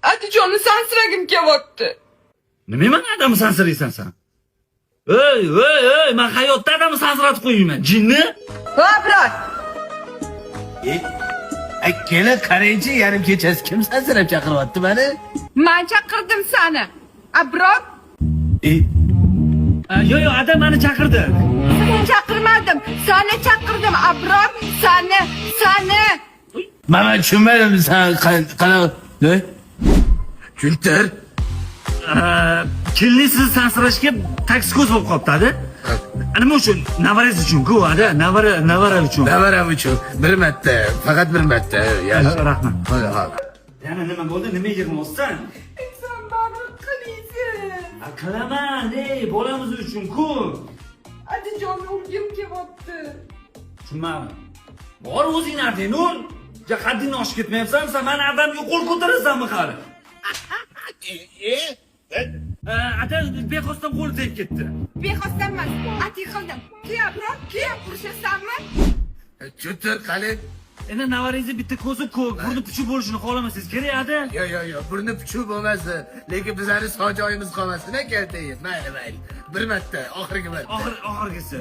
Adijonni sansiragim kelyapti. Nimaga odamni sansiraysan sen? Ey, men hayotda odamni sansiratib qo'ymayman. Jinni? Ha, brat. Kela qaraychi, yarim kechasi kim sansirab chaqiryapti meni? Men chaqirdim seni. Abror. Yo'q, adam meni chaqirdi. Seni chaqirmadim. Seni chaqirdim, Abror. Seni. Mana tushunmadim sen qana. Ne? Kültür. Kelin sizni sansirashga taksikoz bo'lib qolibdi-da. Nima uchun? Navarangiz uchun-ku, ada, navara uchun. Navaram uchun bir marta, faqat bir marta. Rahmat. Ha. Yana nima bo'ldi? Nima yig'maysan? Sen bana qilaysan. Qilaman, bolamiz uchun-ku. Adijonni urgim kelyapti. Tushunmadim. Bor o'zing arding, Nur. Qaddingni oshib ketmayapsan, sen meni adamga qo'l ko'tarasanmi hali? Ata bexosdan qo'li tegib ketdi. Bexosdan emas, ati qildim. Keyin urishasanmi? Kültür qani. Endi navarangizni bitta ko'zi ko'k, burni puchuq bo'lishini xohlamasangiz kerak, ada. Yo, burni puchuq bo'lmasa, lekin bizlarning sog' joyimiz qolmasin, keltayib. Mayli. Bir marta, oxirgi marta. Oxirgisi.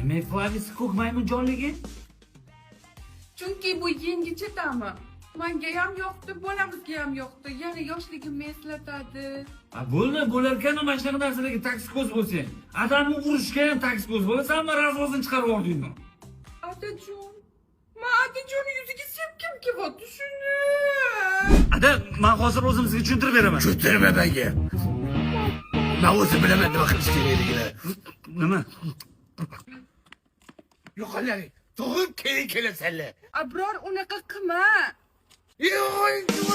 Nima foydasi ko'k maymunjonligi? Chunki bu yengicha ta'mi. Menga ham yoqdi, bolamizga ham yoqdi. Yana yoshligimni eslatadi. Bo'larkan mana shunaqa narsalarga taksikoz bo'lsang, adamni urishga ham taksikoz bo'lasanmi, razvozini chiqarib yubordingmi? Adajon. Men Adijonni yuziga sepkim kelyapti shuni. Ada, men hozir o'zimizga tushuntirib beraman. Tushuntirma menga. Men o'zim bilaman nima qilish kerakligini. Nima? Yo'qolay. To'g'ri kelasanlar. Abror unaqa qilma. Yo'q,